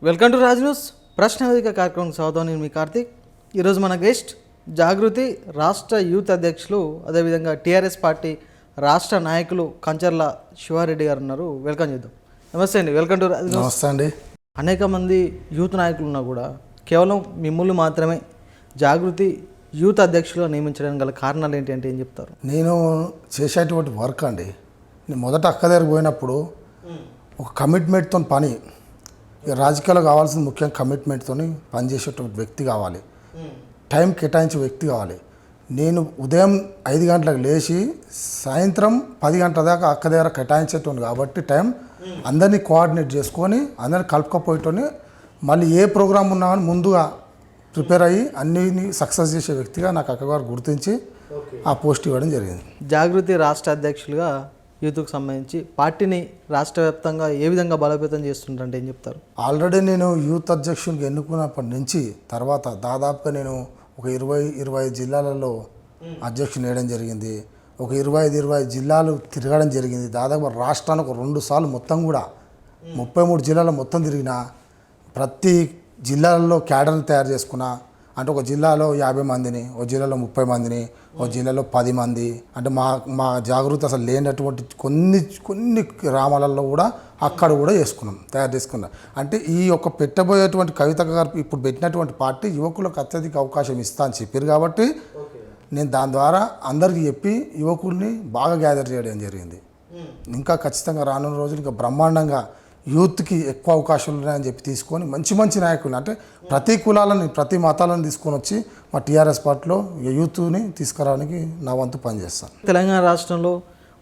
Welcome to Raj news ప్రశ్న వేదిక కార్యక్రమం స్వాగతం. నేను మీ కార్తీక్. ఈరోజు మన గెస్ట్ జాగృతి రాష్ట్ర యూత్ అధ్యక్షులు, అదేవిధంగా టీఆర్ఎస్ పార్టీ రాష్ట్ర నాయకులు కంచర్ల శివారెడ్డి గారు ఉన్నారు. వెల్కమ్ చేద్దాం. నమస్తే అండి, వెల్కమ్ టు రాజ్ న్యూస్. నమస్తే అండి. అనేక మంది యూత్ నాయకులు ఉన్నా కూడా కేవలం మిమ్మల్ని మాత్రమే జాగృతి యూత్ అధ్యక్షులుగా నియమించడానికి గల కారణాలు ఏంటి అంటే ఏం చెప్తారు? నేను చేసేటువంటి వర్క్ అండి, నేను మొదట అక్క దగ్గర పోయినప్పుడు ఒక కమిట్మెంట్తో పని, రాజకీయాల్లో కావాల్సిన ముఖ్యంగా కమిట్మెంట్తో పనిచేసేటువంటి వ్యక్తి కావాలి, టైం కేటాయించే వ్యక్తి కావాలి. నేను ఉదయం 5 గంటలకు లేచి సాయంత్రం 10 గంటల దాకా అక్క దగ్గర కేటాయించేటువంటి కాబట్టి టైం అందరినీ కోఆర్డినేట్ చేసుకొని అందరినీ కలుపుకపోయేటోని మళ్ళీ ఏ ప్రోగ్రామ్ ఉన్నా కానీ ముందుగా ప్రిపేర్ అయ్యి అన్నిని సక్సెస్ చేసే వ్యక్తిగా నాకు అక్కగారు గుర్తించి ఆ పోస్ట్ ఇవ్వడం జరిగింది. జాగృతి రాష్ట్ర అధ్యక్షులుగా యూత్కు సంబంధించి పార్టీని రాష్ట్ర వ్యాప్తంగా ఏ విధంగా బలోపేతం చేస్తుంటారంటే ఏం చెప్తారు? ఆల్రెడీ నేను యూత్ అధ్యక్షునికి ఎన్నుకున్నప్పటి నుంచి తర్వాత దాదాపుగా నేను ఒక 20-25 జిల్లాలలో అధ్యక్షుని వేయడం జరిగింది. ఒక 25 జిల్లాలు తిరగడం జరిగింది. దాదాపు రాష్ట్రానికి 2 సార్లు మొత్తం కూడా 33 జిల్లాలు మొత్తం తిరిగిన. ప్రతి జిల్లాలలో క్యాడర్ని తయారు చేసుకున్నా. అంటే ఒక జిల్లాలో 50 మందిని, ఒక జిల్లాలో 30 మందిని, ఒక జిల్లాలో 10 మంది, అంటే మా జాగృతి అసలు లేనటువంటి కొన్ని గ్రామాలలో కూడా అక్కడ కూడా తయారు చేసుకున్నాం. అంటే ఈ యొక్క పెట్టబోయేటువంటి కవిత గారు ఇప్పుడు పెట్టినటువంటి పార్టీ యువకులకు అత్యధిక అవకాశం ఇస్తా అని చెప్పారు కాబట్టి నేను దాని ద్వారా అందరికీ చెప్పి యువకుల్ని బాగా గ్యాదర్ చేయడం జరిగింది. ఇంకా ఖచ్చితంగా రానున్న రోజులు ఇంకా బ్రహ్మాండంగా యూత్కి ఎక్కువ అవకాశాలు ఉన్నాయని చెప్పి తీసుకొని మంచి నాయకులు, అంటే ప్రతి కులాలని ప్రతి మతాలను తీసుకొని వచ్చి మా టీఆర్ఎస్ పార్టీలో యూత్ని తీసుకురావడానికి నా వంతు పనిచేస్తాను. తెలంగాణ రాష్ట్రంలో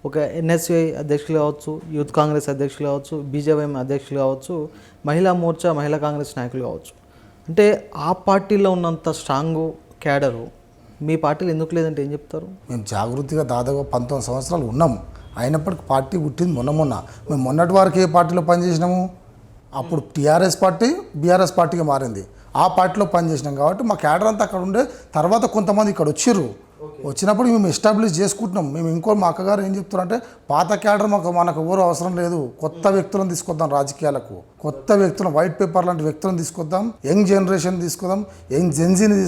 ఒక ఎన్ఎస్యుఐ అధ్యక్షులు కావచ్చు, యూత్ కాంగ్రెస్ అధ్యక్షులు కావచ్చు, బీజేపీఎం అధ్యక్షులు కావచ్చు, మహిళా మోర్చా మహిళా కాంగ్రెస్ నాయకులు కావచ్చు, అంటే ఆ పార్టీలో ఉన్నంత స్ట్రాంగ్ క్యాడరు మీ పార్టీలో ఎందుకు లేదంటే ఏం చెప్తారు? మేము జాగృతిగా దాదాపు 19 సంవత్సరాలు ఉన్నాం. అయినప్పటికీ పార్టీ పుట్టింది మొన్న. మేము మొన్నటి వరకు ఏ పార్టీలో పనిచేసినాము, అప్పుడు టీఆర్ఎస్ పార్టీ బీఆర్ఎస్ పార్టీగా మారింది. ఆ పార్టీలో పనిచేసినాం కాబట్టి మా క్యాడర్ అంతా అక్కడ ఉండే. తర్వాత కొంతమంది ఇక్కడ వచ్చినప్పుడు మేము ఎస్టాబ్లిష్ చేసుకుంటున్నాం. మేము మా అక్కగారు ఏం చెప్తారంటే పాత క్యాడర్ మనకు ఎవరు అవసరం లేదు, కొత్త వ్యక్తులను తీసుకొద్దాం, రాజకీయాలకు కొత్త వ్యక్తులను, వైట్ పేపర్ లాంటి వ్యక్తులను తీసుకొద్దాం, యంగ్ జనరేషన్ తీసుకొద్దాం, యంగ్ జెన్జీని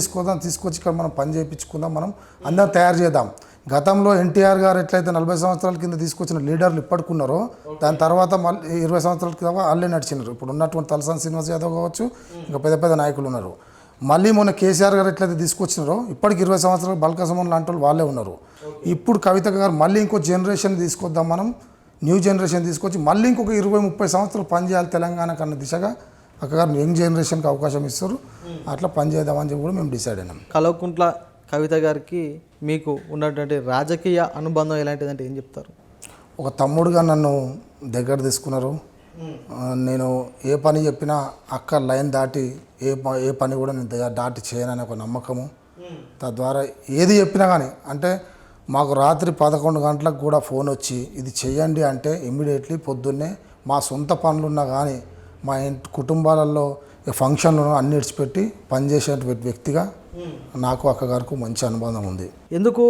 తీసుకొచ్చి ఇక్కడ మనం పని చేయించుకుందాం, మనం అందరం తయారు చేద్దాం. గతంలో ఎన్టీఆర్ గారు ఎట్లయితే 40 సంవత్సరాల కింద తీసుకొచ్చిన లీడర్లు ఇప్పటికున్నారో దాని తర్వాత మళ్ళీ 20 సంవత్సరాల కింద వాళ్ళే నడిచినారు. ఇప్పుడు ఉన్నటువంటి తలసాని శ్రీనివాస్ యాదవ్ కావచ్చు, ఇంకా పెద్ద నాయకులు ఉన్నారు. మళ్ళీ మొన్న కేసీఆర్ గారు ఎట్లయితే తీసుకొచ్చినారో ఇప్పటికి 20 సంవత్సరాలు బల్కసమన్ లాంటి వాళ్ళు వాళ్ళే ఉన్నారు. ఇప్పుడు కవిత గారు మళ్ళీ ఇంకో జనరేషన్ తీసుకొద్దాం, మనం న్యూ జనరేషన్ తీసుకొచ్చి మళ్ళీ ఇంకొక 20-30 సంవత్సరాలు పనిచేయాలి తెలంగాణ కన్నా దిశగా అక్కగారు యంగ్ జనరేషన్కి అవకాశం ఇస్తారు. అట్లా పనిచేద్దామని చెప్పి కూడా మేము డిసైడ్ అయినాం. కల్వకుంట్ల కవిత గారికి మీకు ఉన్నటువంటి రాజకీయ అనుబంధం ఎలాంటిదంటే ఏం చెప్తారు? ఒక తమ్ముడుగా నన్ను దగ్గర తీసుకున్నారు. నేను ఏ పని చెప్పినా అక్క లైన్ దాటి ఏ పని కూడా నేను దాటి చేయనని ఒక నమ్మకము. తద్వారా ఏది చెప్పినా కానీ, అంటే మాకు రాత్రి 11 గంటలకు కూడా ఫోన్ వచ్చి ఇది చెయ్యండి అంటే ఇమ్మీడియట్లీ పొద్దున్నే మా సొంత పనులున్నా కానీ మా ఇంటి కుటుంబాలలో ఫంక్షన్లు అన్ని విడిచిపెట్టి పనిచేసే వ్యక్తిగా నాకు అక్కగారికి మంచి అనుబంధం ఉంది. ఎందుకు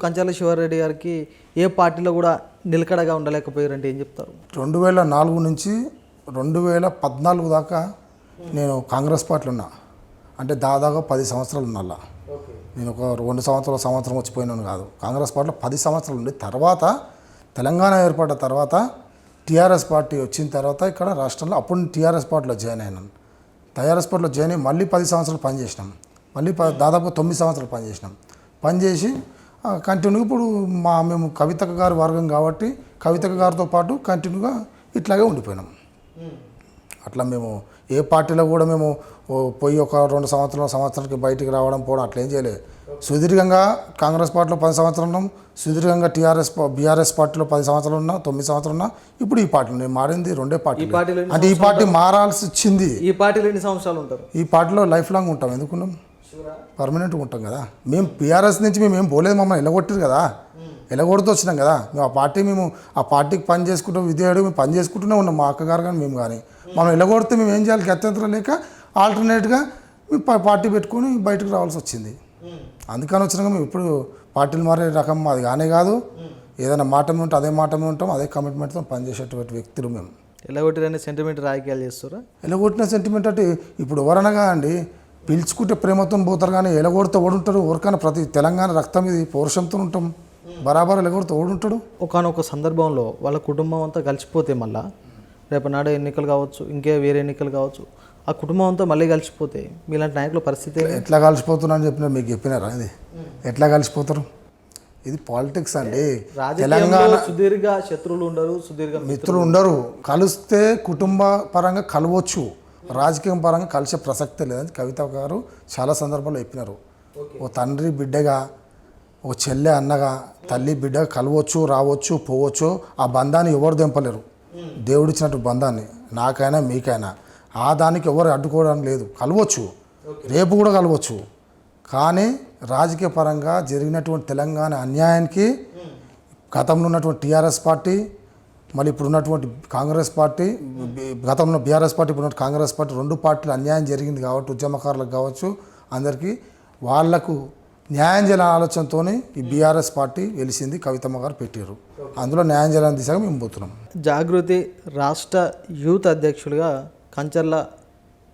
కంచర్ల శివారెడ్డి గారికి ఏ పార్టీలో కూడా నిలకడగా ఉండలేకపోయారంటే ఏం చెప్తారు? 2004 నుంచి 2014 దాకా నేను కాంగ్రెస్ పార్టీలో ఉన్నా. అంటే దాదాపు 10 సంవత్సరాలు ఉన్నా. నేను ఒక 2 సంవత్సరం వచ్చిపోయినాను కాదు. కాంగ్రెస్ పార్టీలో 10 సంవత్సరాలు ఉండి తర్వాత తెలంగాణ ఏర్పడ్డ తర్వాత టీఆర్ఎస్ పార్టీ వచ్చిన తర్వాత ఇక్కడ రాష్ట్రంలో అప్పుడు టీఆర్ఎస్ పార్టీలో జాయిన్ అయినాను. టీఆర్ఎస్ పార్టీలో జాయిన్ అయ్యి మళ్ళీ 10 సంవత్సరాలు పనిచేసినాం. మళ్ళీ దాదాపు 9 సంవత్సరాలు పనిచేసి కంటిన్యూగా ఇప్పుడు మేము కవిత గారి వర్గం కాబట్టి కవిత గారితో పాటు కంటిన్యూగా ఇట్లాగే ఉండిపోయినాం. అట్లా మేము ఏ పార్టీలో కూడా మేము పోయి ఒక 2 సంవత్సరాలకి బయటికి రావడం పోవడం అట్లా ఏం చేయలేదు. సుదీర్ఘంగా కాంగ్రెస్ పార్టీలో 10 సంవత్సరాలు ఉన్నాం, సుదీర్ఘంగా బీఆర్ఎస్ పార్టీలో 10 సంవత్సరాలు ఉన్నా, 9 సంవత్సరాలు ఉన్నా. ఇప్పుడు ఈ పార్టీలో నేను మారింది 2 పార్టీలు. అంటే ఈ పార్టీ మారాల్సి వచ్చింది. ఈ పార్టీలో ఎన్ని సంవత్సరాలు ఉంటారు? ఈ పార్టీలో లైఫ్ లాంగ్ ఉంటాం. ఎందుకున్నాం? పర్మనెంట్గా ఉంటాం కదా. మేము బీఆర్ఎస్ నుంచి మేము ఏం పోలేదు, మమ్మల్ని ఎలగొట్టారు కదా, ఎలగొడుతూ వచ్చినాం కదా. మేము ఆ పార్టీకి పని చేసుకుంటాం, విధేయుడు మేము పని చేసుకుంటూనే ఉన్నాం, మా అక్కగారు కానీ మేము కానీ. మనం ఎలగొడితే మేము ఏం చేయాలి, గత్యంతరం లేక ఆల్టర్నేట్గా మేము పార్టీ పెట్టుకొని బయటకు రావాల్సి వచ్చింది. అందుకని వచ్చినాక మేము ఇప్పుడు పార్టీలు మారే రకం అది కానే కాదు. ఏదైనా మాట ఉంటే అదే మాట ఉంటాం, అదే కమిట్మెంట్తో పనిచేసేటువంటి వ్యక్తులు మేము. ఎలాగొట్టిరని సెంటిమెంట్ రాజకీయాలు చేస్తారా? ఎలగొట్టిన సెంటిమెంట్ అంటే ఇప్పుడు ఎవరనగా అండి పిలుచుకుంటే ప్రేమతో పోతారు, కానీ ఎలగొడితే ఓడుంటారు. ఎవరికైనా ప్రతి తెలంగాణ రక్తం ఇది పౌరుషంతో ఉంటాం, బరాబర్ ఎలగొడితే ఓడుంటాడు. ఒకనొక సందర్భంలో వాళ్ళ కుటుంబం అంతా కలిసిపోతే మళ్ళా రేపు నాడు ఎన్నికలు కావచ్చు, ఇంకే వేరే ఎన్నికలు కావచ్చు, ఆ కుటుంబం అంతా మళ్ళీ కలిసిపోతే మీలాంటి నాయకుల పరిస్థితి ఎట్లా కలిసిపోతున్నా అని చెప్పిన మీకు చెప్పినారా? ఇది ఎట్లా కలిసిపోతారు? ఇది పాలిటిక్స్ అండి. తెలంగాణ సుదీర్ఘ శత్రువులు ఉండరు, సుదీర్ఘ మిత్రులు ఉండరు. కలిస్తే కుటుంబ పరంగా కలవచ్చు, రాజకీయం పరంగా కలిసే ప్రసక్తే లేదని కవిత గారు చాలా సందర్భాల్లో చెప్పినారు. ఓ తండ్రి బిడ్డగా, ఓ చెల్లె అన్నగా, తల్లి బిడ్డగా కలవచ్చు, రావచ్చు, పోవచ్చు. ఆ బంధాన్ని ఎవరు దింపలేరు, దేవుడిచ్చినట్టు బంధాన్ని. నాకైనా మీకైనా ఆ దానికి ఎవరు అడ్డుకోవడం లేదు. కలవచ్చు, రేపు కూడా కలవచ్చు. కానీ రాజకీయ పరంగా జరిగినటువంటి తెలంగాణ అన్యాయానికి గతంలో ఉన్నటువంటి టీఆర్ఎస్ పార్టీ, మళ్ళీ ఇప్పుడు ఉన్నటువంటి కాంగ్రెస్ పార్టీ, గతంలో బీఆర్ఎస్ పార్టీ, ఇప్పుడు కాంగ్రెస్ పార్టీ, రెండు పార్టీలు అన్యాయం జరిగింది కాబట్టి ఉద్యమకారులకు కావచ్చు అందరికీ వాళ్లకు న్యాయం చేయాలనే ఆలోచనతో ఈ బీఆర్ఎస్ పార్టీ వెలిసింది, కవితమ్మ గారు పెట్టారు. అందులో న్యాయం చేయాలని దిశగా మేము పోతున్నాం. జాగృతి రాష్ట్ర యూత్ అధ్యక్షులుగా కంచర్ల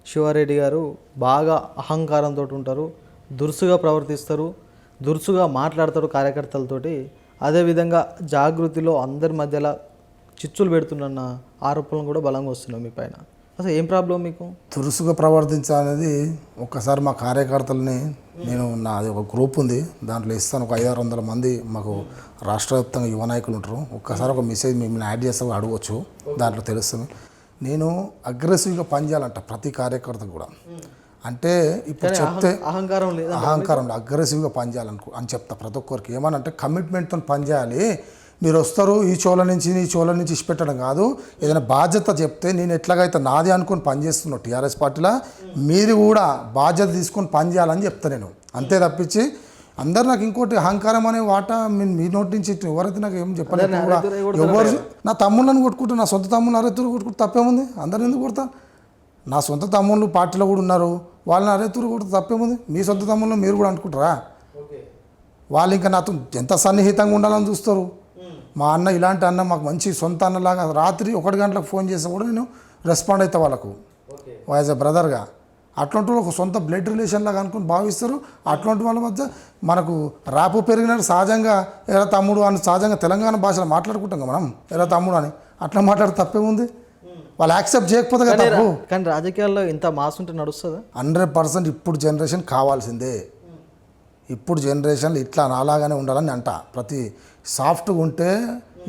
శివారెడ్డి గారు బాగా అహంకారంతో ఉంటారు, దురుసుగా ప్రవర్తిస్తారు, దురుసుగా మాట్లాడతారు కార్యకర్తలతోటి. అదేవిధంగా జాగృతిలో అందరి మధ్యలో చిచ్చులు పెడుతున్న ఆరోపణలు కూడా బలంగా వస్తున్నాయి మీ పైన. అసలు ఏం ప్రాబ్లం మీకు? దురుసుగా ప్రవర్తించాలనేది ఒక్కసారి మా కార్యకర్తలని నేను నాది ఒక గ్రూప్ ఉంది, దాంట్లో ఇస్తాను. ఒక 500-600 మంది మాకు రాష్ట్ర వ్యాప్తంగా యువ నాయకులు ఉంటారు. ఒక్కసారి ఒక మెసేజ్ మిమ్మల్ని యాడ్ చేస్తే అడగవచ్చు, దాంట్లో తెలుస్తుంది. నేను అగ్రెసివ్గా పనిచేయాలంట ప్రతి కార్యకర్త కూడా. అంటే ఇప్పుడు చెప్తే అహంకారంలో అగ్రెసివ్గా పనిచేయాలనుకో అని చెప్తా ప్రతి ఒక్కరికి. ఏమనంటే కమిట్మెంట్తో పనిచేయాలి. మీరు వస్తారు ఈ చోళ నుంచి నీ చోళ నుంచి ఇచ్చిపెట్టడం కాదు, ఏదైనా బాధ్యత చెప్తే నేను ఎట్లాగైతే నాది అనుకుని పనిచేస్తున్నాను టీఆర్ఎస్ పార్టీలో, మీరు కూడా బాధ్యత తీసుకొని పనిచేయాలని చెప్తా నేను. అంతే తప్పించి అందరు నాకు ఇంకోటి అహంకారం అనే వాట మీ నోటి నుంచి ఎవరైతే నాకు ఏం చెప్పలేదు కూడా. ఎవరు నా తమ్ముళ్ళని కొట్టుకుంటా, నా సొంత తమ్ముళ్ళు అరెత్తురు కొట్టుకుంటే తప్పేముంది? అందరు ఎందుకు కొడతా? నా సొంత తమ్ముళ్ళు పార్టీలో కూడా ఉన్నారు, వాళ్ళని అరెత్తురు కొడితే తప్పేముంది? మీ సొంత తమ్ముళ్ళు మీరు కూడా అనుకుంటారా? వాళ్ళు ఇంకా నాతో ఎంత సన్నిహితంగా ఉండాలని చూస్తారు. మా అన్న ఇలాంటి అన్న మాకు మంచి సొంత అన్నలాగా, రాత్రి 1 గంటలకు ఫోన్ చేస్తే కూడా నేను రెస్పాండ్ అవుతా వాళ్ళకు యాజ్ ఎ బ్రదర్గా. అట్లాంటి ఒక సొంత బ్లడ్ రిలేషన్ లాగా అనుకుని భావిస్తారు. అట్లాంటి వాళ్ళ మధ్య మనకు రాపు పెరిగినట్టు సహజంగా ఎరా తమ్ముడు అని సహజంగా తెలంగాణ భాషలో మాట్లాడుకుంటాం మనం, ఎరా తమ్ముడు అని. అట్లా మాట్లాడితే తప్పేముంది? వాళ్ళు యాక్సెప్ట్ చేయకపోతే కదా తప్పు. కానీ రాజకీయాల్లో ఇంత మాస్ ఉంటే నడుస్తుందా? 100% ఇప్పుడు జనరేషన్ కావాల్సిందే. ఇప్పుడు జనరేషన్లో ఇట్లా నాలాగానే ఉండాలని అంట. ప్రతి సాఫ్ట్గా ఉంటే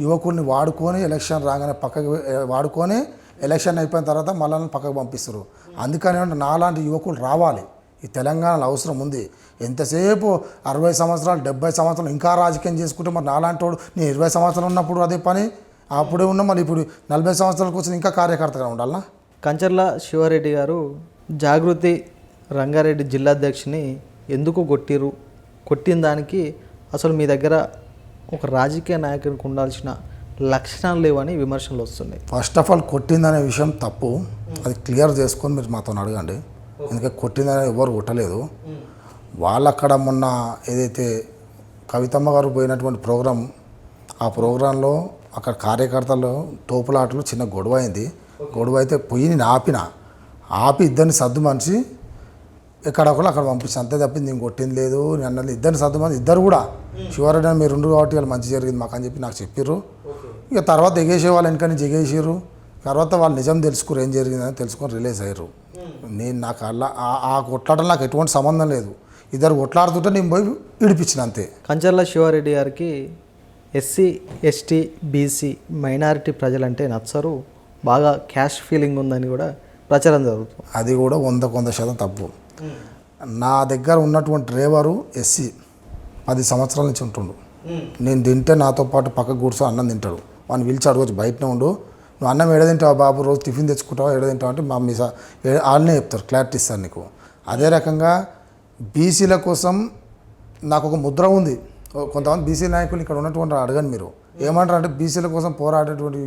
యువకుల్ని వాడుకొని ఎలక్షన్ రాగానే పక్కకి వాడుకొని ఎలక్షన్ అయిపోయిన తర్వాత మళ్ళీ పక్కకు పంపిస్తారు. అందుకని నాలాంటి యువకులు రావాలి. ఈ తెలంగాణలో అవసరం ఉంది. ఎంతసేపు 60 సంవత్సరాలు 70 సంవత్సరాలు ఇంకా రాజకీయం చేసుకుంటే మరి నాలాంటి వాడు నేను 20 సంవత్సరాలు ఉన్నప్పుడు అదే పని అప్పుడే ఉన్నా, మళ్ళీ ఇప్పుడు 40 సంవత్సరాలకు వచ్చిన ఇంకా కార్యకర్తగా ఉండాలనా? కంచర్ల శివారెడ్డి గారు జాగృతి రంగారెడ్డి జిల్లా అధ్యక్షుని ఎందుకు కొట్టిరు, కొట్టిన దానికి అసలు మీ దగ్గర ఒక రాజకీయ నాయకునికి ఉండాల్సిన లక్షణాలు లేవని విమర్శలు వస్తున్నాయి. ఫస్ట్ ఆఫ్ ఆల్ కొట్టిందనే విషయం తప్పు, అది క్లియర్ చేసుకొని మీరు మాతో అడగండి. ఎందుకంటే కొట్టిందనే ఎవరు కొట్టలేదు. వాళ్ళు అక్కడ మొన్న ఏదైతే కవితమ్మ గారు పోయినటువంటి ప్రోగ్రాం, ఆ ప్రోగ్రాంలో అక్కడ కార్యకర్తలు తోపులాటలు చిన్న గొడవ అయింది. గొడవ అయితే పోయి నేను ఆపి ఇద్దరిని సర్దు మనిషి ఎక్కడొకరు అక్కడ పంపించాను. అంతే తప్పింది నేను కొట్టింది లేదు. నేను అన్నది ఇద్దరిని సర్దు మంది, ఇద్దరు కూడా శివారెడ్డి అని మీరు 2 కాబట్టి వాళ్ళు మంచి జరిగింది మాకు అని చెప్పి నాకు చెప్పారు. ఇక తర్వాత ఎగేసే వాళ్ళు వెనక నుంచి ఎగేసారు. తర్వాత వాళ్ళు నిజం తెలుసుకురు, ఏం జరిగిందని తెలుసుకొని రిలీజ్ అయ్యారు. నాకు అలా ఆ కొట్లాటలు నాకు ఎటువంటి సంబంధం లేదు. ఇద్దరు కొట్లాడుతుంటే నేను పోయి విడిపించిన అంతే. కంచర్ల శివారెడ్డి గారికి ఎస్సీ ఎస్టీ బీసీ మైనారిటీ ప్రజలంటే నచ్చరు, బాగా క్యాష్ ఫీలింగ్ ఉందని కూడా ప్రచారం జరుగుతుంది. అది కూడా 100% తప్పు. నా దగ్గర ఉన్నటువంటి డ్రైవరు ఎస్సీ 10 సంవత్సరాల నుంచి ఉంటుండు. నేను తింటే నాతో పాటు పక్కకు కూర్చొని అన్నం తింటాడు. వాడిని పిలిచి అడగచ్చు, బయటనే ఉండు, నువ్వు అన్నం ఏడ తింటావు బాబు, రోజు టిఫిన్ తెచ్చుకుంటావా, ఏడ తింటావు అంటే మా మీసా వాళ్ళనే చెప్తారు, క్లారిటీ ఇస్తారు నీకు. అదే రకంగా బీసీల కోసం నాకు ఒక ముద్ర ఉంది. కొంతమంది బీసీ నాయకులు ఇక్కడ ఉన్నటువంటి అడగండి మీరు ఏమంటారు అంటే బీసీల కోసం పోరాడేటువంటి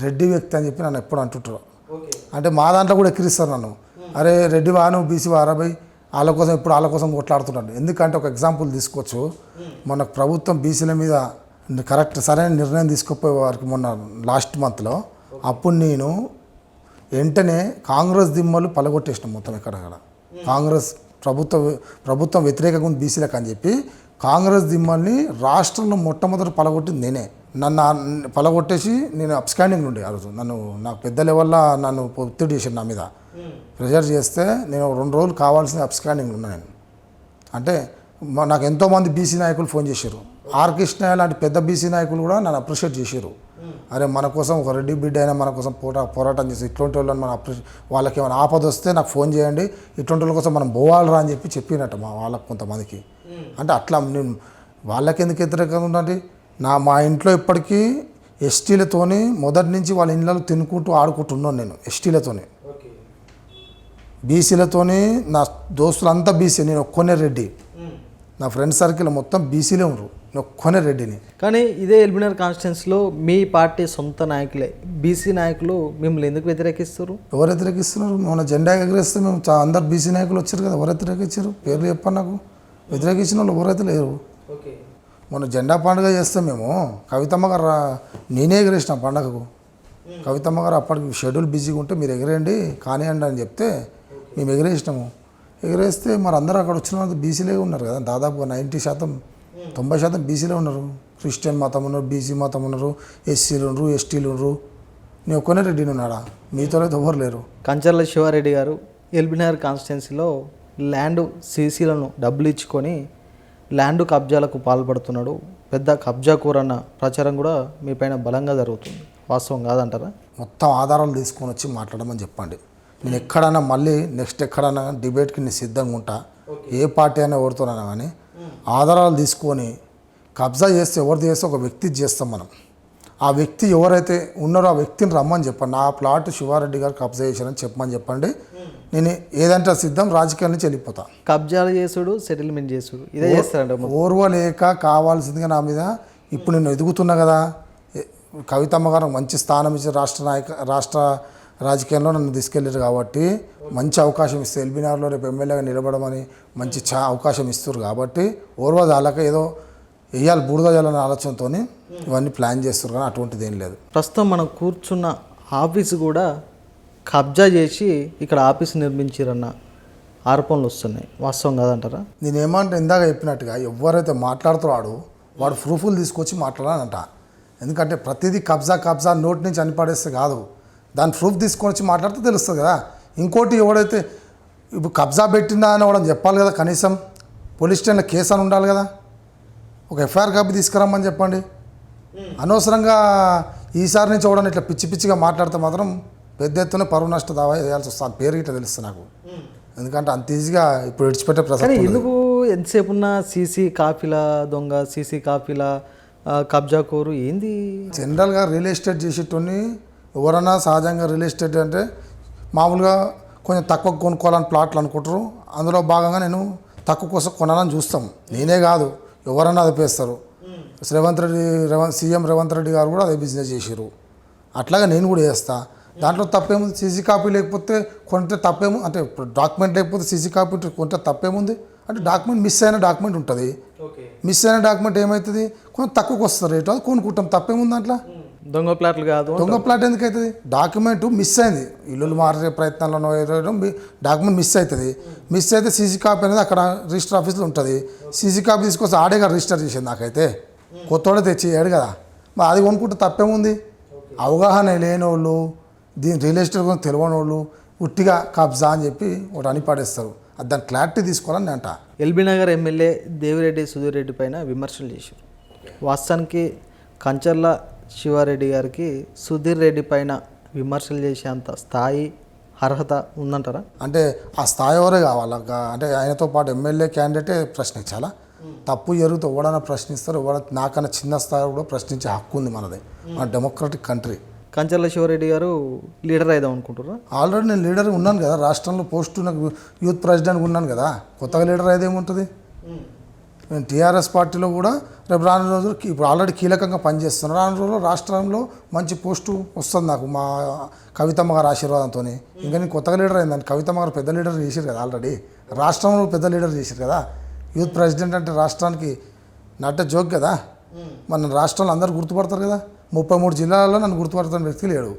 రెడ్డి వ్యక్తి అని చెప్పి నన్ను ఎప్పుడు అంటుంటారు. అంటే మా దాంట్లో కూడా ఎక్కిరిస్తారు నన్ను, అరే రెడ్డి వా నువ్వు బీసీ వారాబై వాళ్ళ కోసం ఇప్పుడు వాళ్ళ కోసం కొట్లాడుతున్నాను. ఎందుకంటే ఒక ఎగ్జాంపుల్ తీసుకోవచ్చు, మన ప్రభుత్వం బీసీల మీద కరెక్ట్ సరైన నిర్ణయం తీసుకుపోయే వారికి మొన్న లాస్ట్ మంత్లో అప్పుడు నేను వెంటనే కాంగ్రెస్ దిమ్మలు పలగొట్టేసినాం మొత్తం ఎక్కడక్కడ. కాంగ్రెస్ ప్రభుత్వం వ్యతిరేకంగా ఉంది బీసీలకు అని చెప్పి కాంగ్రెస్ దిమ్మల్ని రాష్ట్రంలో మొట్టమొదటి పలగొట్టింది నేనే. నన్ను పలగొట్టేసి నేను అప్స్కాండింగ్ ఉండే ఆ రోజు. నాకు పెద్ద లెవెల్లో నన్ను ఒత్తిడి చేశారు నా మీద, ప్రెషర్ చేస్తే నేను 2 రోజులు కావాల్సిన అప్స్కాండింగ్ ఉన్నా నేను. అంటే నాకు ఎంతోమంది బీసీ నాయకులు ఫోన్ చేశారు. ఆర్ కృష్ణ లాంటి పెద్ద బీసీ నాయకులు కూడా నన్ను అప్రిషియేట్ చేశారు. అరే మన కోసం ఒక రెడ్డి బిడ్డ అయినా మన కోసం పోరాటం చేసి ఇట్లాంటి వాళ్ళని మనం వాళ్ళకి ఏమైనా ఆపద వస్తే నాకు ఫోన్ చేయండి, ఇట్లాంటి వాళ్ళ కోసం మనం పోవాలరా అని చెప్పి చెప్పినట్టు వాళ్ళకి కొంతమందికి. అంటే అట్లా నేను వాళ్ళకి ఎందుకు వ్యతిరేకంగా ఉండండి. మా ఇంట్లో ఇప్పటికీ ఎస్టీలతోని మొదటి నుంచి వాళ్ళ ఇళ్ళలో తినుకుంటూ ఆడుకుంటున్నాను నేను. ఎస్టీలతోని బీసీలతోని నా దోస్తులంతా బీసీ, నేను ఒక్కనే రెడ్డి. నా ఫ్రెండ్ సర్కిల్ మొత్తం బీసీలే ఉన్నారు, నేను ఒక్కనే రెడ్డిని. కానీ ఇదే ఎల్బీనగర్ కాన్స్టిట్యున్సీలో మీ పార్టీ సొంత నాయకులే బీసీ నాయకులు మిమ్మల్ని ఎందుకు వ్యతిరేకిస్తారు? ఎవరు వ్యతిరేకిస్తున్నారు? మన జెండా ఎగరేస్తే మేము అందరు బీసీ నాయకులు వచ్చారు కదా, ఎవరు వ్యతిరేకించారు? పేర్లు చెప్పండి నాకు. వ్యతిరేకించిన వాళ్ళు ఎవరైతే లేరు. మొన్న జెండా పండుగ చేస్తే మేము కవితమ్మ గారు నేనే ఎగరేసిన పండగకు. కవితమ్మ గారు అప్పటికి షెడ్యూల్ బిజీగా ఉంటే మీరు ఎగరేయండి కానివ్వండి అని చెప్తే మేము ఎగరేసినాము. ఎగరేస్తే మరి అందరూ అక్కడ వచ్చిన వాళ్ళు బీసీలే ఉన్నారు కదా, దాదాపుగా 90% బీసీలే ఉన్నారు. క్రిస్టియన్ మతం ఉన్నారు, బీసీ మతం ఉన్నారు, ఎస్సీలు ఉన్నారు, ఎస్టీలు ఉన్నారు. నేను ఒక్కనే రెడ్డిని ఉన్నాడా, మీతో ఎవరు లేరు. కంచర్ల శివారెడ్డి గారు ఎల్బీనగర్ కాన్స్టిట్యున్సీలో ల్యాండ్ సీసీలను డబ్బులు ఇచ్చుకొని ల్యాండ్ కబ్జాలకు పాల్పడుతున్నాడు, పెద్ద కబ్జా కూరన్న ప్రచారం కూడా మీ పైన బలంగా జరుగుతుంది. వాస్తవం కాదంటారా? మొత్తం ఆధారాలు తీసుకొని వచ్చి మాట్లాడమని చెప్పండి. నేను ఎక్కడైనా మళ్ళీ నెక్స్ట్ ఎక్కడైనా డిబేట్కి నేను సిద్ధంగా ఉంటా. ఏ పార్టీ అయినా ఎవరితోనైనా కానీ ఆధారాలు తీసుకొని కబ్జా చేస్తే ఎవరిది చేస్తే ఒక వ్యక్తి చేస్తాం మనం. ఆ వ్యక్తి ఎవరైతే ఉన్నారో ఆ వ్యక్తిని రమ్మని చెప్పండి. నా ప్లాట్ శివారెడ్డి గారు కబ్జా చేశారని చెప్పమని చెప్పండి. నేను ఏదంటే సిద్ధం, రాజకీయాల నుంచి వెళ్ళిపోతా. కబ్జాలు చేసుడు, సెటిల్మెంట్ చేసుడు ఇదే చేస్తారంట. ఓర్వలేక కావాల్సిందిగా నా మీద ఇప్పుడు నేను ఎదుగుతున్నా కదా. కవితమ్మ గారు మంచి స్థానం ఇచ్చి రాష్ట్ర రాజకీయంలో నన్ను తీసుకెళ్ళారు కాబట్టి మంచి అవకాశం ఇస్తే ఎల్బీనగర్లో రేపు ఎమ్మెల్యేగా నిలబడమని మంచి అవకాశం ఇస్తారు కాబట్టి ఓర్వదాలక ఏదో వేయాలి బూడిద చేయాలనే ఆలోచనతో ఇవన్నీ ప్లాన్ చేస్తారు. కానీ అటువంటిది ఏం లేదు. ప్రస్తుతం మనం కూర్చున్న ఆఫీసు కూడా కబ్జా చేసి ఇక్కడ ఆఫీసు నిర్మించారన్న ఆరోపణలు వస్తున్నాయి. వాస్తవం కాదంటారా? నేను ఏమంటే ఇందాక చెప్పినట్టుగా ఎవరైతే మాట్లాడుతాడో వాడు ప్రూఫ్లు తీసుకొచ్చి మాట్లాడాలంట. ఎందుకంటే ప్రతిదీ కబ్జా నోటి నుంచి అనిపడేస్తే కాదు, దాని ప్రూఫ్ తీసుకొని వచ్చి మాట్లాడితే తెలుస్తుంది కదా. ఇంకోటి ఎవడైతే ఇప్పుడు కబ్జా పెట్టిందా అని వాడని చెప్పాలి కదా, కనీసం పోలీస్ స్టేషన్లో కేసు అని ఉండాలి కదా. ఒక ఎఫ్ఐఆర్ కాపీ తీసుకురమ్మని చెప్పండి. అనవసరంగా ఈసారి నుంచి ఎవడని ఇట్లా పిచ్చిగా మాట్లాడితే మాత్రం పెద్ద ఎత్తున పరువు నష్ట దావా వేయాల్సి వస్తుంది. పేరు ఇట్లా తెలుస్తుంది నాకు. ఎందుకంటే అంత ఈజీగా ఇప్పుడు విడిచిపెట్టే ప్రసక్తి ఎందుకు ఎంతసేపు ఉన్న సీసీ కాపీల దొంగ, సీసీ కాపీల కబ్జా కోరు ఏంది? జనరల్గా రియల్ ఎస్టేట్ చేసేటోని ఎవరన్నా సహజంగా రియల్ ఎస్టేట్ అంటే మామూలుగా కొంచెం తక్కువ కొనుక్కోవాలని ప్లాట్లు అనుకుంటారు. అందులో భాగంగా నేను తక్కువ కోసం కొనాలని చూస్తాం. నేనే కాదు ఎవరన్నా అది పేస్తారు. సీఎం రేవంత్ రెడ్డి గారు కూడా అదే బిజినెస్ చేసారు. అట్లాగే నేను కూడా చేస్తా. దాంట్లో తప్పేముంది? సీసీ కాపీ లేకపోతే కొంటే తప్పేము, అంటే డాక్యుమెంట్ లేకపోతే సీసీ కాపీ కొంటే తప్పేముంది? అంటే డాక్యుమెంట్ మిస్ అయిన డాక్యుమెంట్ ఉంటుంది. మిస్ అయిన డాక్యుమెంట్ ఏమవుతుంది? కొంచెం తక్కువకి వస్తుంది రేటు, అది కొనుక్కుంటాం. తప్పేముంది దాంట్లో? దొంగ ప్లాట్లు కాదు. దొంగ ప్లాట్ ఎందుకు అవుతుంది? డాక్యుమెంట్ మిస్ అయింది, ఇల్లు మారే ప్రయత్నాల్లో డాక్యుమెంట్ మిస్ అవుతుంది. మిస్ అయితే సీసీ కాపీ అనేది అక్కడ రిజిస్టర్ ఆఫీస్లో ఉంటుంది. సీసీ కాపీ తీసుకొస్తే ఆడేగా రిజిస్టర్ చేసేది. నాకైతే కొత్తోడే తెచ్చేయాడు కదా, మరి అది కొనుక్కుంటే తప్పేముంది? అవగాహన లేని వాళ్ళు, దీని రియల్ ఎస్టేట్ గురించి తెలియని వాళ్ళు ఉట్టిగా కబ్జా అని చెప్పి ఒకటి అని పడేస్తారు. అది దాని క్లారిటీ తీసుకోవాలని నేను అంట. ఎల్బీనగర్ ఎమ్మెల్యే దేవిరెడ్డి సుధీర్ రెడ్డి పైన విమర్శలు చేశారు. వాస్తవానికి కంచర్ల శివారెడ్డి గారికి సుధీర్ రెడ్డి పైన విమర్శలు చేసేంత స్థాయి, అర్హత ఉందంటారా? అంటే ఆ స్థాయి ఎవరే కావాలి? అంటే ఆయనతో పాటు ఎమ్మెల్యే క్యాండిడేటే ప్రశ్నించాలా? తప్పు జరుగుతూ ఎవడైనా ప్రశ్నిస్తారు. నాకన్నా చిన్న స్థాయి కూడా ప్రశ్నించే హక్కు ఉంది మనది. మన డెమోక్రటిక్ కంట్రీ. కంచర్ల శివారెడ్డి గారు లీడర్ అయిదాం అనుకుంటారా? ఆల్రెడీ నేను లీడర్ ఉన్నాను కదా, రాష్ట్రంలో పోస్టు నాకు యూత్ ప్రెసిడెంట్గా ఉన్నాను కదా. కొత్తగా లీడర్ అయితే ఏముంటుంది? నేను టీఆర్ఎస్ పార్టీలో కూడా రేపు రాను రోజులు ఇప్పుడు ఆల్రెడీ కీలకంగా పనిచేస్తున్నాను. రాను రోజుల్లో రాష్ట్రంలో మంచి పోస్టు వస్తుంది నాకు, మా కవితమ్మ గారి ఆశీర్వాదంతో. ఇంకా నేను కొత్తగా లీడర్ అయిందని కవితమ్మ గారు పెద్ద లీడర్ చేశారు కదా, ఆల్రెడీ రాష్ట్రంలో పెద్ద లీడర్ చేశారు కదా. యూత్ ప్రెసిడెంట్ అంటే రాష్ట్రానికి నాట్ ఎ జోక్ కదా. మన రాష్ట్రంలో అందరూ గుర్తుపడతారు కదా. 33 జిల్లాల్లో నన్ను గుర్తుపడుతున్న వ్యక్తి లేడు.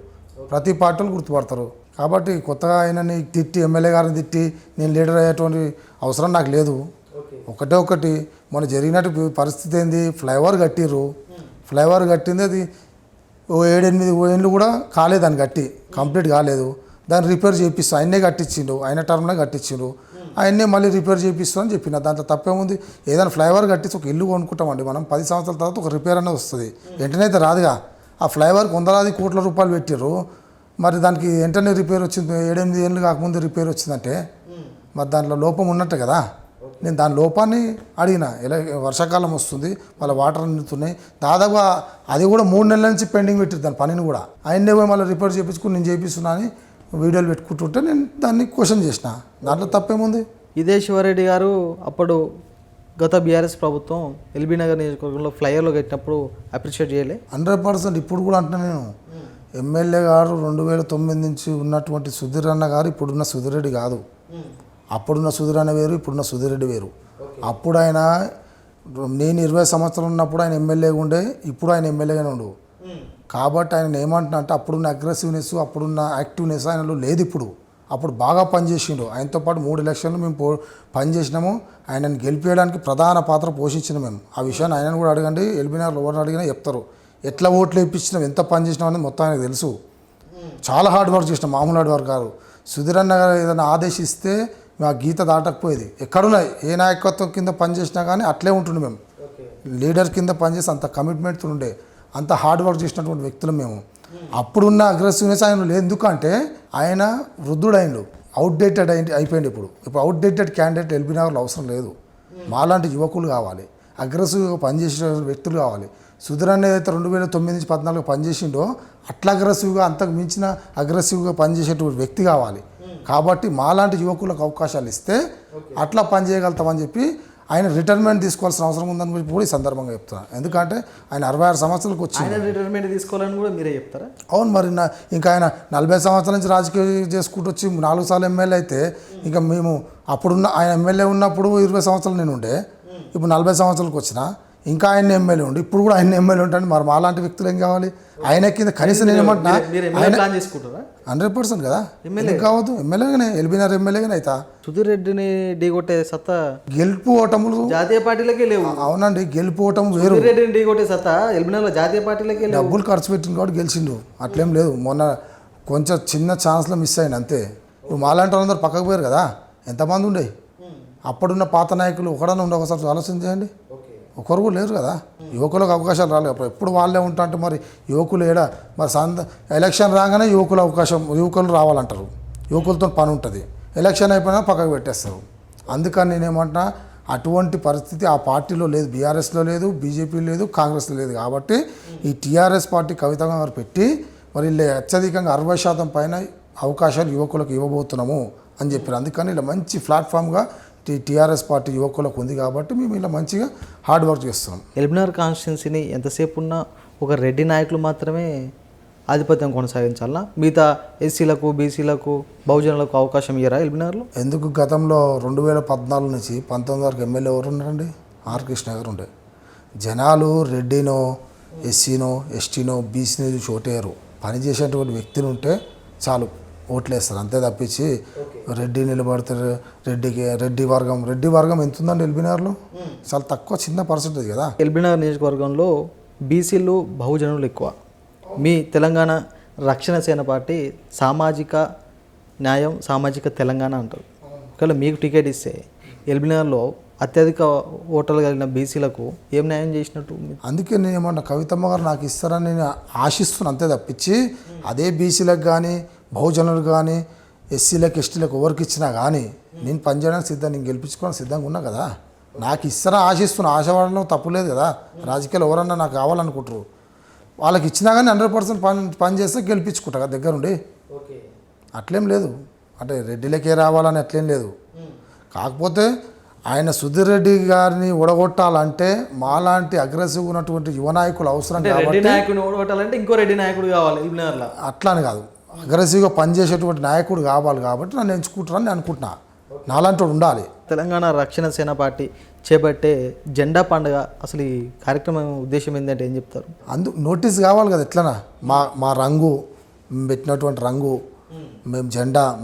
ప్రతి పార్టీలు గుర్తుపడతారు. కాబట్టి కొత్తగా ఆయనని తిట్టి ఎమ్మెల్యే గారిని తిట్టి నేను లీడర్ అయ్యేటువంటి అవసరం నాకు లేదు. ఒకటే ఒకటి మొన్న జరిగినట్టు పరిస్థితి ఏంది, ఫ్లైఓవర్ కట్టిర్రు. ఫ్లైఓవర్ కట్టింది అది ఓ 7-8 ఏళ్ళు కూడా కాలేదు, దాన్ని కట్టి కంప్లీట్ కాలేదు. దాన్ని రిపేర్ చేపిస్తాను, ఆయన్నే కట్టించిండు, ఆయన టర్మ్లో కట్టించిండు, ఆయన్నే మళ్ళీ రిపేర్ చేపిస్తామని చెప్పిన. దాంట్లో తప్పేముంది, ఏదైనా ఫ్లైఓవర్ కట్టించి ఒక ఇల్లు కొనుక్కుంటామండి మనం, 10 సంవత్సరాల తర్వాత ఒక రిపేర్ అనేది వస్తుంది. వెంటనే అయితే రాదుగా. ఆ ఫ్లైఓవర్కి 100 కోట్ల రూపాయలు పెట్టిర్రు, మరి దానికి వెంటనే రిపేర్ వచ్చింది, 7-8 ఏళ్ళు కాకముందు రిపేర్ వచ్చిందంటే మరి దాంట్లో లోపం ఉన్నట్టే కదా. నేను దాని లోపాన్ని అడిగిన. ఇలా వర్షాకాలం వస్తుంది, వాళ్ళ వాటర్ నిండుతున్నాయి, దాదాపు అది కూడా 3 నెలల నుంచి పెండింగ్ పెట్టిరు దాని పనిని కూడా. ఆయన్నే పోయి మళ్ళీ రిపేర్ చేయించుకుని నేను చేపిస్తున్నా అని వీడియోలు పెట్టుకుంటుంటే నేను దాన్ని క్వశ్చన్ చేసిన. దాంట్లో తప్పేముంది. ఇదే శివారెడ్డి గారు అప్పుడు గత బీఆర్ఎస్ ప్రభుత్వం ఎల్బీ నగర్ నియోజకవర్గంలో ఫ్లైఓవర్లో కట్టినప్పుడు అప్రిషియేట్ చేయలే. 100% ఇప్పుడు కూడా అంటున్నా నేను. ఎమ్మెల్యే గారు 2009 నుంచి ఉన్నటువంటి సుధీర్ అన్న గారు ఇప్పుడున్న సుధీర్ రెడ్డి కాదు. అప్పుడున్న సుధీర్ అన్న వేరు, ఇప్పుడున్న సుధీర్ రెడ్డి వేరు. అప్పుడు ఆయన, నేను 20 సంవత్సరాలు ఉన్నప్పుడు ఆయన ఎమ్మెల్యేగా ఉండే, ఇప్పుడు ఆయన ఎమ్మెల్యేగానే ఉండు. కాబట్టి ఆయన ఏమంటున్నా అంటే అప్పుడున్న అగ్రెసివ్నెస్, అప్పుడున్న యాక్టివ్నెస్ ఆయనలో లేదు ఇప్పుడు. అప్పుడు బాగా పనిచేసిండు. ఆయనతో పాటు 3 ఎలక్షన్లు మేము పనిచేసినాము. ఆయనను గెలిపేయడానికి ప్రధాన పాత్ర పోషించినాం మేము. ఆ విషయాన్ని ఆయనను కూడా అడగండి, ఎల్బీనగర్లో ఎవరిని అడిగినా చెప్తారు. ఎట్లా ఓట్లు వేయించినాం, ఎంత పని చేసినాం అనేది మొత్తం ఆయనకు తెలుసు. చాలా హార్డ్ వర్క్ చేసినాం, మామూలు హార్డ్ వర్క్ కాదు. సుధీర్ అన్న గారు ఏదైనా ఆదేశిస్తే మా గీత దాటకపోయేది. ఎక్కడున్నాయి ఏ నాయకత్వం కింద పనిచేసినా కానీ అట్లే ఉంటుండే మేము. లీడర్ కింద పనిచేసి అంత కమిట్మెంట్తో ఉండే, అంత హార్డ్ వర్క్ చేసినటువంటి వ్యక్తులు మేము. అప్పుడున్న అగ్రెసివ్నెస్ ఆయన లేదు. ఎందుకంటే ఆయన వృద్ధుడైండు, అవుట్డేటెడ్ అయిపోయింది. ఇప్పుడు అవుట్డేటెడ్ క్యాండిడేట్ ఎల్బీనగర్లో అవసరం లేదు. మాలాంటి యువకులు కావాలి, అగ్రెసివ్గా పనిచేసే వ్యక్తులు కావాలి. సుధీర్ అన్న ఏదైతే 2009 నుంచి 14 పనిచేసిండో అట్లా అగ్రెసివ్గా, అంతకు మించిన అగ్రెసివ్గా పనిచేసేటువంటి వ్యక్తి కావాలి. కాబట్టి మాలాంటి యువకులకు అవకాశాలు ఇస్తే అట్లా పనిచేయగలుగుతామని చెప్పి ఆయన రిటైర్మెంట్ తీసుకోవాల్సిన అవసరం ఉందని కూడా ఈ సందర్భంగా చెప్తున్నాను. ఎందుకంటే ఆయన 66 సంవత్సరాలకు వచ్చి రిటైర్మెంట్ తీసుకోవాలని కూడా మీరే చెప్తారా? అవును, మరి ఇంకా ఆయన 40 సంవత్సరాల నుంచి రాజకీయం చేసుకుంటూ వచ్చి 4 సార్లు ఎమ్మెల్యే అయితే, ఇంకా మేము అప్పుడున్న ఆయన ఎమ్మెల్యే ఉన్నప్పుడు 20 సంవత్సరాలు నేను ఉండే, ఇప్పుడు 40 సంవత్సరాలకు వచ్చిన, ఇంకా ఆయన ఎమ్మెల్యే ఉండి, ఇప్పుడు కూడా ఆయన ఎమ్మెల్యే ఉంటాను. మరి మాలాంటి వ్యక్తులు ఏం కావాలి? ఆయన కింద కనీసం నేను ఏమంటున్నా, 100% కదా ఎమ్మెల్యే కావద్దు, ఎమ్మెల్యేగానే ఎల్బీనగర్ ఎమ్మెల్యేగానే అవుతా. సుధీర్ రెడ్డిని ఢీకొట్టే సత్తా గెలుపు ఓటములు జాతీయ పార్టీలకే లేవు. అవునండి, గెలుపు ఓటము వేరు. సుధీర్ రెడ్డిని ఢీకొట్టే సత్తా ఎల్బీనగర్లో జాతీయ పార్టీలకే లేవు. డబ్బులు ఖర్చు పెట్టిన కాబట్టి గెలిచిండు, అట్లేం లేదు. మొన్న కొంచెం చిన్న ఛాన్స్లో మిస్ అయింది అంతే. ఇప్పుడు మాలాంటి వాళ్ళందరూ పక్కకు పోయారు కదా, ఎంతమంది ఉండే. అప్పుడున్న పాత నాయకులు ఒకడన్నా ఉండే, ఒకసారి ఆలోచన చేయండి. ఒకరు కూడా లేరు కదా. యువకులకు అవకాశాలు రాలేదు. అప్పుడు ఎప్పుడు వాళ్ళే ఉంటా అంటే మరి యువకులు ఏడా, మరి ఎలక్షన్ రాగానే యువకులు రావాలంటారు. యువకులతో పని ఉంటుంది. ఎలక్షన్ అయిపోయినా పక్కకు పెట్టేస్తారు. అందుకని నేనేమంటున్నా, అటువంటి పరిస్థితి ఆ పార్టీలో లేదు, బీఆర్ఎస్లో లేదు, బీజేపీ లేదు, కాంగ్రెస్లో లేదు. కాబట్టి ఈ టీఆర్ఎస్ పార్టీ కవిత గారు పెట్టి మరి ఇలా అత్యధికంగా 60% పైన అవకాశాలు యువకులకు ఇవ్వబోతున్నాము అని చెప్పారు. అందుకని ఇలా మంచి ప్లాట్ఫామ్గా టీఆర్ఎస్ పార్టీ యువకులకు ఉంది. కాబట్టి మేము ఇలా మంచిగా హార్డ్ వర్క్ చేస్తున్నాం. ఎల్బీనగర్ కాన్స్టిట్యున్సీని ఎంతసేపు ఉన్నా ఒక రెడ్డి నాయకులు మాత్రమే ఆధిపత్యం కొనసాగించాలన్నా, మిగతా ఎస్సీలకు, బీసీలకు, బహుజనులకు అవకాశం ఇయ్యరా ఎల్బీనగర్లో? ఎందుకు? గతంలో 2014 నుంచి 19 వరకు ఎమ్మెల్యే ఎవరు ఉన్నారండి? ఆర్ కృష్ణ గారు ఉండే. జనాలు రెడ్డినో, ఎస్సీనో, ఎస్టీనో, బీసీనో చూసి ఓటేయరు. పనిచేసేటువంటి వ్యక్తిని ఉంటే చాలు ఓట్లేస్తారు, అంతే తప్పించి రెడ్డి నిలబడతారు, రెడ్డి వర్గం ఎంత ఉందండి ఎల్బీనగర్లో? చాలా తక్కువ, చిన్న పర్సెంటేజ్ కదా. ఎల్బీనగర్ నియోజకవర్గంలో బీసీలు, బహుజనులు ఎక్కువ. మీ తెలంగాణ రక్షణ సేన పార్టీ సామాజిక న్యాయం, సామాజిక తెలంగాణ అంటారు. ఒకవేళ మీకు టికెట్ ఇస్తే ఎల్బీనగర్లో అత్యధిక ఓటర్లు కలిగిన బీసీలకు ఏం న్యాయం చేసినట్టు? అందుకే నేను ఏమన్నా, కవితమ్మ గారు నాకు ఇస్తారని నేను ఆశిస్తున్నాను, అంతే తప్పించి అదే బీసీలకు కానీ, బహుజనులకు కానీ, ఎస్సీలకు, ఎస్టీలకు ఎవరికి ఇచ్చినా కానీ నేను పనిచేయడానికి సిద్ధం, నేను గెలిపించుకోవడానికి సిద్ధంగా ఉన్నా కదా. నాకు ఇస్తారా ఆశిస్తున్నా, ఆశపడడంలో తప్పు లేదు కదా. రాజకీయాలు ఎవరన్నా నాకు కావాలనుకుంటారు, వాళ్ళకి ఇచ్చినా కానీ 100% పని చేస్తే గెలిపించుకుంటా కదా దగ్గరుండి. అట్లేం లేదు, అంటే రెడ్డిలకే రావాలని అట్లేం లేదు. కాకపోతే ఆయన సుధీర్ రెడ్డి గారిని ఓడగొట్టాలంటే మాలాంటి అగ్రెసివ్ ఉన్నటువంటి యువ నాయకులు అవసరం. కాబట్టి ఓడగొట్టాలంటే ఇంకో రెడ్డి నాయకుడు కావాలి ఎల్బీనగర్లో. అట్లా అని కాదు, అగ్రెసివ్గా పనిచేసేటువంటి నాయకుడు కావాలి. కాబట్టి నన్ను ఎంచుకుంటారని నేను అనుకుంటున్నా. నాలాంటి ఉండాలి. తెలంగాణ రక్షణ సేన పార్టీ చేపట్టే జెండా పండుగ అసలు ఈ కార్యక్రమం ఉద్దేశం ఏంటంటే ఏం చెప్తారు? నోటీస్ కావాలి కదా. ఎట్లనా మా రంగు పెట్టినటువంటి రంగు మేము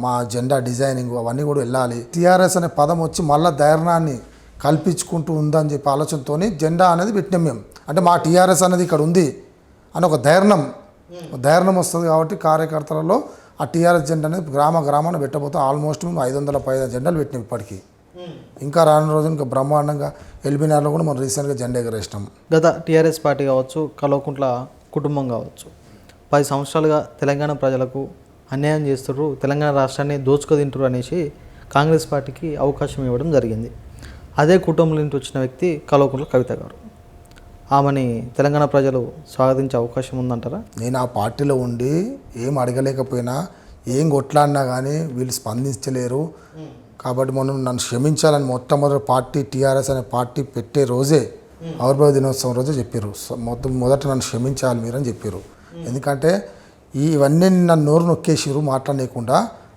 మా జెండా డిజైనింగ్ అవన్నీ కూడా వెళ్ళాలి. టీఆర్ఎస్ అనే పదం వచ్చి మళ్ళీ ధైర్యాన్ని కల్పించుకుంటూ ఉందని చెప్పి ఆలోచనతో జెండా అనేది పెట్టినాం మేము. అంటే మా టీఆర్ఎస్ అనేది ఇక్కడ ఉంది అని ఒక ధైర్యం వస్తుంది కాబట్టి కార్యకర్తలలో ఆ టీఆర్ఎస్ జెండా అనేది గ్రామాన్ని పెట్టబోతాం. ఆల్మోస్ట్ మేము 500 పైన జెండాలు పెట్టినాం ఇప్పటికీ. ఇంకా రానున్న రోజు ఇంకా బ్రహ్మాండంగా ఎల్బీనగర్లో కూడా మనం రీసెంట్గా జెండా ఎగరేసినాం. గత టీఆర్ఎస్ పార్టీ కావచ్చు, కల్వకుంట్ల కుటుంబం కావచ్చు, 10 సంవత్సరాలుగా తెలంగాణ ప్రజలకు అన్యాయం చేస్తున్నారు, తెలంగాణ రాష్ట్రాన్ని దోచుకుతింటారు అనేసి కాంగ్రెస్ పార్టీకి అవకాశం ఇవ్వడం జరిగింది. అదే కుటుంబం నుంచి వచ్చిన వ్యక్తి కల్వకుంట్ల కవిత గారు. ఆమెని తెలంగాణ ప్రజలు స్వాగతించే అవకాశం ఉందంటారా? నేను ఆ పార్టీలో ఉండి ఏం అడగలేకపోయినా, ఏం కొట్లాడినా కానీ వీళ్ళు స్పందించలేరు. కాబట్టి నన్ను క్షమించాలని మొట్టమొదటి పార్టీ టీఆర్ఎస్ అనే పార్టీ పెట్టే రోజే ఆవిర్భావ దినోత్సవం రోజే చెప్పారు. మొదట నన్ను క్షమించాలి మీరని చెప్పారు. ఎందుకంటే ఇవన్నీ నన్ను నోరు నొక్కేసిరు మాట్లాడలేకుండా.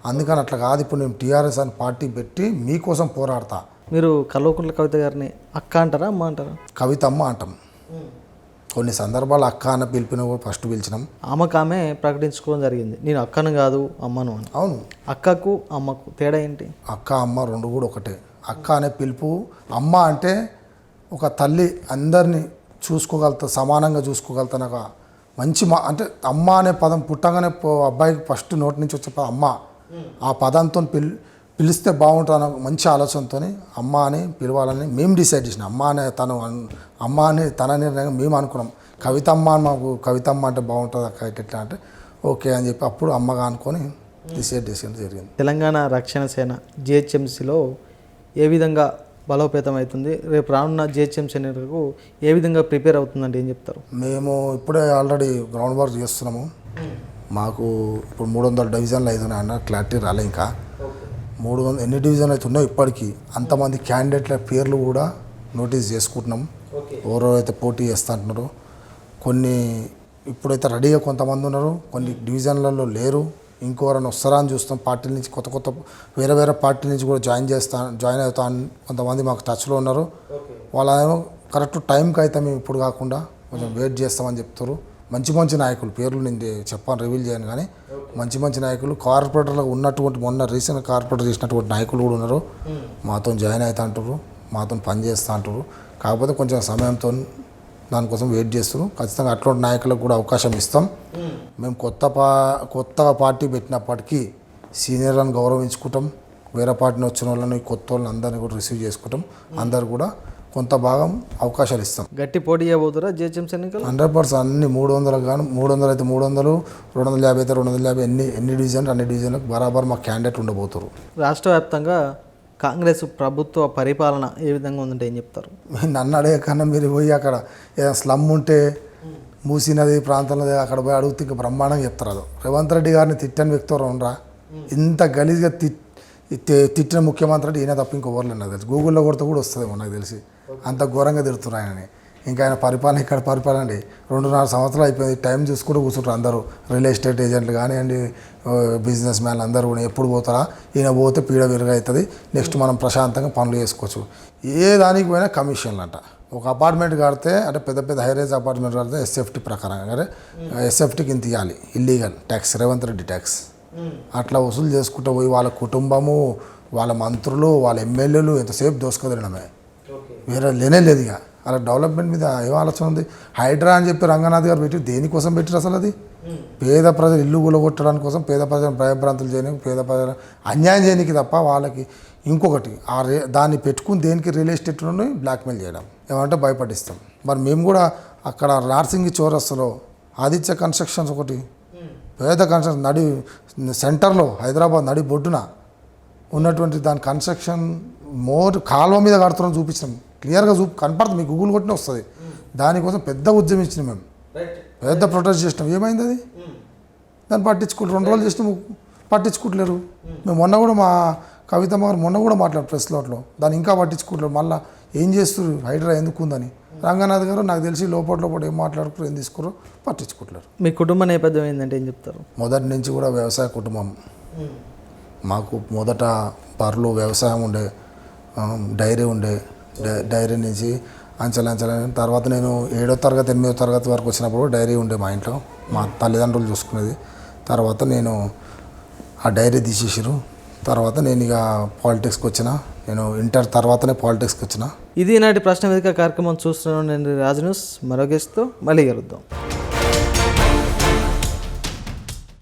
అందుకని అట్లా కాదు, ఇప్పుడు నేను టీఆర్ఎస్ అనే పార్టీ పెట్టి మీకోసం పోరాడతా. మీరు కల్వకుంట్ల కవిత గారిని అక్క అంటారా, అమ్మ అంటారా? కవితమ్మ అంటాం. కొన్ని సందర్భాలు అక్క అన్న పిలిపిన ఫస్ట్ పిలిచినాం. ఆమె ప్రకటించుకోవడం జరిగింది, నేను అక్కను కాదు అమ్మను అని. అవును. అక్కకు అమ్మకు తేడా ఏంటి? అక్క అమ్మ రెండు కూడా ఒకటే. అక్క అనే పిలుపు, అమ్మ అంటే ఒక తల్లి అందరినీ చూసుకోగలుగుతా, సమానంగా చూసుకోగలుగుతా. నాకు మంచి అంటే అమ్మ అనే పదం పుట్టగానే అబ్బాయికి ఫస్ట్ నోటి నుంచి వచ్చే పదం అమ్మ. ఆ పదంతో పిలిస్తే బాగుంటుంది మంచి ఆలోచనతో అమ్మ అని పిలవాలని మేము డిసైడ్ చేసినాం. అమ్మ అని తన నిర్ణయం మేము అనుకున్నాం. కవితమ్మ అని మాకు కవితమ్మ అంటే బాగుంటుంది అక్క ఎట్లా అంటే ఓకే అని చెప్పి అప్పుడు అమ్మగా అనుకొని డిసైడ్ చేసేది జరిగింది. తెలంగాణ రక్షణ సేన జిహెచ్ఎంసీలో ఏ విధంగా బలోపేతం అవుతుంది, రేపు రానున్న జిహెచ్ఎంసీ ఎన్నికలకు ఏ విధంగా ప్రిపేర్ అవుతుందంటే ఏం చెప్తారు? మేము ఇప్పుడే ఆల్రెడీ గ్రౌండ్ వర్క్ చేస్తున్నాము. మాకు ఇప్పుడు 300 డివిజన్లు అవుతున్నాయన్న క్లారిటీ రాలే. ఇంకా 300 ఎన్ని డివిజన్లు అయితే ఉన్నాయో ఇప్పటికీ అంతమంది క్యాండిడేట్ల పేర్లు కూడా నోటీస్ చేసుకుంటున్నాం. ఎవరైతే పోటీ చేస్తా అంటున్నారో కొన్ని ఇప్పుడైతే రెడీగా కొంతమంది ఉన్నారు, కొన్ని డివిజన్లలో లేరు. ఇంకోరైనా వస్తారా అని చూస్తాం. పార్టీల నుంచి కొత్త వేరే పార్టీ నుంచి కూడా జాయిన్ అవుతా కొంతమంది మాకు టచ్లో ఉన్నారు. వాళ్ళేమో కరెక్ట్ టైంకి అయితే మేము ఇప్పుడు కాకుండా కొంచెం వెయిట్ చేస్తామని చెప్తారు. మంచి నాయకులు పేర్లు నేను చెప్పాను, రివీల్ చేయను, కానీ మంచి నాయకులు కార్పొరేటర్లకు ఉన్నటువంటి మొన్న రీసెంట్ కార్పొరేటర్ చేసినటువంటి నాయకులు కూడా ఉన్నారు. మాతో జాయిన్ అవుతా అంటారు, మాతో పని చేస్తూ అంటారు. కాకపోతే కొంచెం సమయంతో దానికోసం వెయిట్ చేస్తారు. ఖచ్చితంగా అట్లాంటి నాయకులకు కూడా అవకాశం ఇస్తాం. మేము కొత్తగా పార్టీ పెట్టినప్పటికీ సీనియర్లను గౌరవించుకుంటాం. వేరే పార్టీని వచ్చిన వాళ్ళని కొత్త వాళ్ళని అందరినీ కూడా రిసీవ్ చేసుకుంటాం. అందరు కూడా కొంత భాగం అవకాశాలు ఇస్తాం. గట్టి పోటీ చేయబోతురా జిహెచ్ఎంసీ ఎన్నికలు? 100% అన్ని 300 కానీ 300 అయితే 300, 250 అయితే 250, ఎన్ని డివిజన్లు అన్ని డివిజన్లకు బరాబర్ మా క్యాండిడేట్ ఉండబోతారు. రాష్ట్ర వ్యాప్తంగా కాంగ్రెస్ ప్రభుత్వ పరిపాలన ఏ విధంగా ఉందంటే ఏం చెప్తారు? నన్ను అడిగే కన్నా మీరు పోయి అక్కడ ఏదైనా స్లమ్ ఉంటే మూసీ నది ప్రాంతంలో అక్కడ పోయి అడుగుతూ ఇంకా బ్రహ్మాండంగా చెప్తారు. అది రేవంత్ రెడ్డి గారిని తిట్టని వ్యక్తి ఉండరా? ఇంత గలీజ్గా తిట్టిన ముఖ్యమంత్రి అంటే ఈయన తప్ప ఇంకొకరు నాకు తెలిసి. గూగుల్లో కొడితే కూడా వస్తుందేమో నాకు తెలిసి, అంత ఘోరంగా తిడుతున్నారు ఆయనని. ఇంకా ఆయన పరిపాలన ఇక్కడ పరిపాలన అండి 2.5 సంవత్సరాలు అయిపోయింది. టైం చూసుకుంటూ కూర్చుంటారు అందరూ. రియల్ ఎస్టేట్ ఏజెంట్లు కానివ్వండి, బిజినెస్ మ్యాన్లు అందరూ కూడా ఎప్పుడు పోతారా, ఈయన పోతే పీడ విరుగా అవుతుంది, నెక్స్ట్ మనం ప్రశాంతంగా పనులు చేసుకోవచ్చు. ఏ దానికి పోయినా కమిషన్లు అంట. ఒక అపార్ట్మెంట్ కడితే అంటే పెద్ద హైరేజ్ అపార్ట్మెంట్ కడితే ఎస్ఎఫ్టీ ప్రకారంగా అంటే ఎస్ఎఫ్టీకి ఇంత ఇవ్వాలి, illegal tax, Revanth Reddy tax. అట్లా వసూలు చేసుకుంటూ పోయి వాళ్ళ కుటుంబము, వాళ్ళ మంత్రులు, వాళ్ళ ఎమ్మెల్యేలు ఎంతసేపు దోసుకుదినమే, వేరే లేనే లేదు. ఇక అలా డెవలప్మెంట్ మీద ఏం ఆలోచన ఉంది? హైడ్రా అని చెప్పి రంగనాథ్ గారు పెట్టి దేనికోసం పెట్టారు అసలు? అది పేద ప్రజలు ఇల్లు కూలగొట్టడానికి కోసం, పేద ప్రజలను భయభ్రాంతులు చేయడానికి, పేద ప్రజలు అన్యాయం చేయడానికి తప్ప వాళ్ళకి ఇంకొకటి దాన్ని పెట్టుకుని దేనికి రియల్ ఎస్టేట్లోనే బ్లాక్మెయిల్ చేయడం, ఏమంటే భయపడిస్తాం. మరి మేము కూడా అక్కడ నార్సింగి చౌరస్తాలో ఆదిత్య కన్స్ట్రక్షన్స్ ఒకటి పేద కన్స్ట్రక్షన్ సెంటర్లో హైదరాబాద్ నడి బొడ్డున ఉన్నటువంటి దాని కన్స్ట్రక్షన్ కాలువ మీద కడుతున్నాం చూపించినాం. క్లియర్గా కనపడుతుంది, మీకు గూగుల్ కొట్టిన వస్తుంది. దానికోసం పెద్ద ఉద్యమించినాం మేము, పెద్ద ప్రొటెస్ట్ చేసినాం. ఏమైంది అది? దాన్ని పట్టించుకుంటారు. 2 రోజులు చేసినాము, పట్టించుకుంటలేరు. మేము మొన్న కూడా మా కవితమ్మ గారు మొన్న కూడా మాట్లాడారు ప్రెస్ లోట్లో, దాన్ని ఇంకా పట్టించుకుంటారు. మళ్ళీ ఏం చేస్తారు, హైడ్రా ఎందుకు ఉందని. రంగనాథ్ గారు నాకు తెలిసి లోపల ఏం మాట్లాడుకున్నారు, ఏం తీసుకున్నారు, పట్టించుకుంటారు. మీ కుటుంబ నేపథ్యం ఏంటంటే ఏం చెప్తారు? మొదటి నుంచి కూడా వ్యవసాయ కుటుంబం. మాకు మొదట బర్రెలు, వ్యవసాయం ఉండే, డైరీ ఉండే. డైరీ నుంచి అంచెలంచెల తర్వాత నేను 7వ తరగతి 8వ తరగతి వరకు వచ్చినప్పుడు డైరీ ఉండే మా ఇంట్లో, మా తల్లిదండ్రులు చూసుకునేది. తర్వాత నేను ఆ డైరీ తీసేసారు. తర్వాత నేను ఇక పాలిటిక్స్కి వచ్చిన. నేను ఇంటర్ తర్వాతనే పాలిటిక్స్కి వచ్చిన. ఇది నాటి ప్రశ్న వేదిక కార్యక్రమం చూస్తున్నాను. నేను రాజు న్యూస్ మరో గెస్ట్తో మళ్ళీ కలుద్దాం.